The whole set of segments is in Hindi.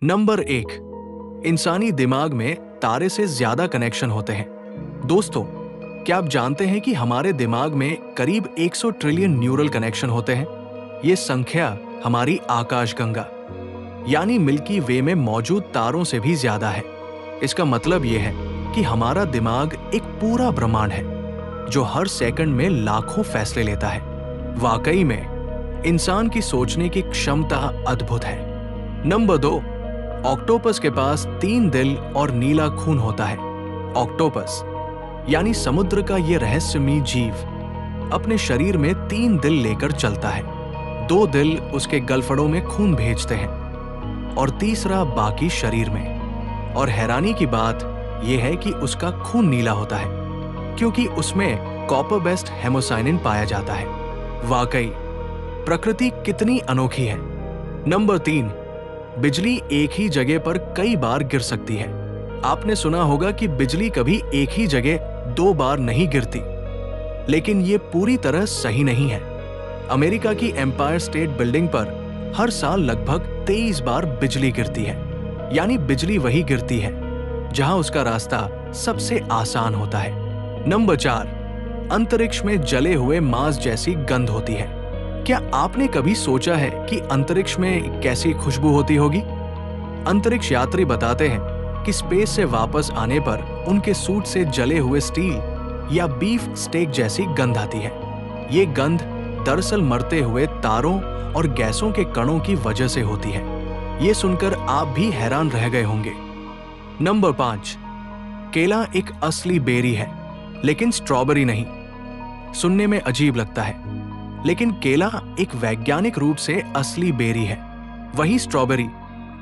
नंबर 1, इंसानी दिमाग में तारे से ज्यादा कनेक्शन होते हैं। दोस्तों, क्या आप जानते हैं कि हमारे दिमाग में करीब 100 ट्रिलियन न्यूरल कनेक्शन होते हैं? ये संख्या हमारी आकाशगंगा यानी मिल्की वे में मौजूद तारों से भी ज्यादा है। इसका मतलब ये है कि हमारा दिमाग एक पूरा ब्रह्मांड है जो हर सेकंड में लाखों फैसले लेता है। वाकई में इंसान की सोचने की क्षमता अद्भुत है। नंबर 2, ऑक्टोपस के पास 3 दिल और नीला खून होता है। ऑक्टोपस यानी समुद्र का ये रहस्यमयी जीव अपने शरीर में 3 दिल लेकर चलता है। 2 दिल उसके गलफड़ों में खून भेजते हैं और तीसरा बाकी शरीर में। और हैरानी की बात यह है कि उसका खून नीला होता है क्योंकि उसमें कॉपर बेस्ड हेमोसाइनिन पाया जाता है। वाकई प्रकृति कितनी अनोखी है। नंबर 3, बिजली एक ही जगह पर कई बार गिर सकती है। आपने सुना होगा कि बिजली कभी एक ही जगह 2 बार नहीं गिरती, लेकिन ये पूरी तरह सही नहीं है। अमेरिका की एम्पायर स्टेट बिल्डिंग पर हर साल लगभग 23 बार बिजली गिरती है। यानी बिजली वही गिरती है जहां उसका रास्ता सबसे आसान होता है। नंबर 4, अंतरिक्ष में जले हुए मांस जैसी गंध होती है। क्या आपने कभी सोचा है कि अंतरिक्ष में कैसी खुशबू होती होगी? अंतरिक्ष यात्री बताते हैं कि स्पेस से वापस आने पर उनके सूट से जले हुए स्टील या बीफ स्टेक जैसी गंध आती है। ये गंध दरअसल मरते हुए तारों और गैसों के कणों की वजह से होती है। ये सुनकर आप भी हैरान रह गए होंगे। नंबर 5, केला एक असली बेरी है, लेकिन स्ट्रॉबेरी नहीं। सुनने में अजीब लगता है, लेकिन केला एक वैज्ञानिक रूप से असली बेरी है। वही स्ट्रॉबेरी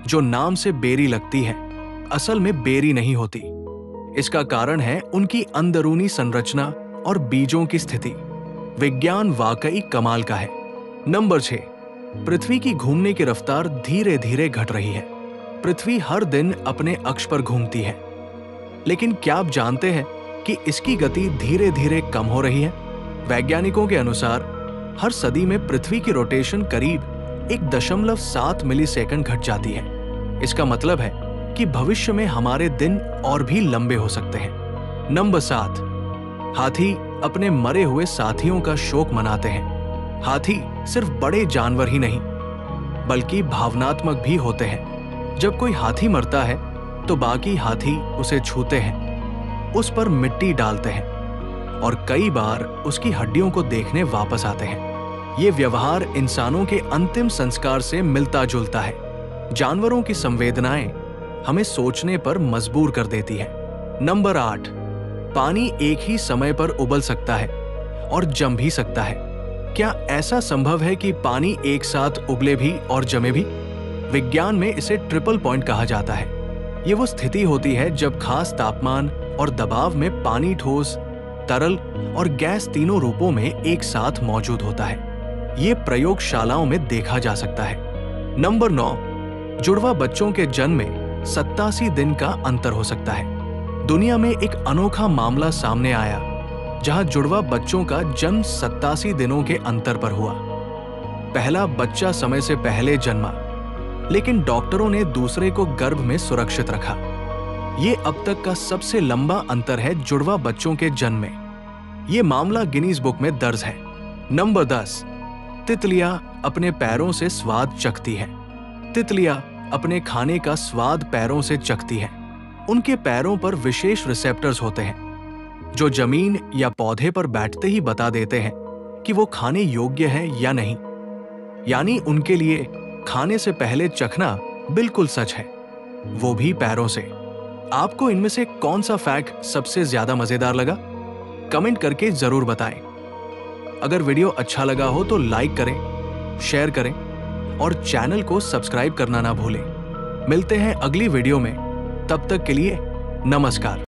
जो नाम से बेरी लगती है, असल में बेरी नहीं होती। इसका कारण है उनकी अंदरूनी संरचना और बीजों की स्थिति। विज्ञान वाकई कमाल का है। नंबर 6, पृथ्वी की घूमने की रफ्तार धीरे धीरे घट रही है। पृथ्वी हर दिन अपने अक्ष पर घूमती है, लेकिन क्या आप जानते हैं कि इसकी गति धीरे धीरे कम हो रही है? वैज्ञानिकों के अनुसार हर सदी में पृथ्वी की रोटेशन करीब 1.7 मिलीसेकंड घट जाती है। इसका मतलब है कि भविष्य में हमारे दिन और भी लंबे हो सकते हैं। नंबर 7, हाथी अपने मरे हुए साथियों का शोक मनाते हैं। हाथी सिर्फ बड़े जानवर ही नहीं, बल्कि भावनात्मक भी होते हैं। जब कोई हाथी मरता है तो बाकी हाथी उसे छूते हैं, उस पर मिट्टी डालते हैं और कई बार उसकी हड्डियों को देखने वापस आते हैं। ये व्यवहार इंसानों के अंतिम संस्कार से मिलता जुलता है। जानवरों की संवेदनाएं हमें सोचने पर मजबूर कर देती है। नंबर 8, पानी एक ही समय पर उबल सकता है और जम भी सकता है। क्या ऐसा संभव है कि पानी एक साथ उबले भी और जमे भी? विज्ञान में इसे ट्रिपल पॉइंट कहा जाता है। ये वो स्थिति होती है जब खास तापमान और दबाव में पानी ठोस, तरल और गैस तीनों रूपों में एक साथ मौजूद होता है। ये प्रयोगशालाओं में देखा जा सकता है। नंबर 9, जुड़वा बच्चों के जन्म में 87 दिन का अंतर हो सकता है। दुनिया में एक अनोखा मामला सामने आया जहां जुड़वा बच्चों का जन्म 87 दिनों के अंतर पर हुआ। पहला बच्चा समय से पहले जन्मा, लेकिन डॉक्टरों ने दूसरे को गर्भ में सुरक्षित रखा। ये अब तक का सबसे लंबा अंतर है जुड़वा बच्चों के जन्म में। ये मामला गिनीज बुक में दर्ज है। नंबर 10, तितलियां अपने पैरों से स्वाद चखती है। तितलियां अपने खाने का स्वाद पैरों से चखती है। उनके पैरों पर विशेष रिसेप्टर्स होते हैं जो जमीन या पौधे पर बैठते ही बता देते हैं कि वो खाने योग्य है या नहीं। यानी उनके लिए खाने से पहले चखना बिल्कुल सच है, वो भी पैरों से। आपको इनमें से कौन सा फैक्ट सबसे ज्यादा मजेदार लगा? कमेंट करके जरूर बताएं। अगर वीडियो अच्छा लगा हो तो लाइक करें, शेयर करें और चैनल को सब्सक्राइब करना ना भूलें। मिलते हैं अगली वीडियो में, तब तक के लिए नमस्कार।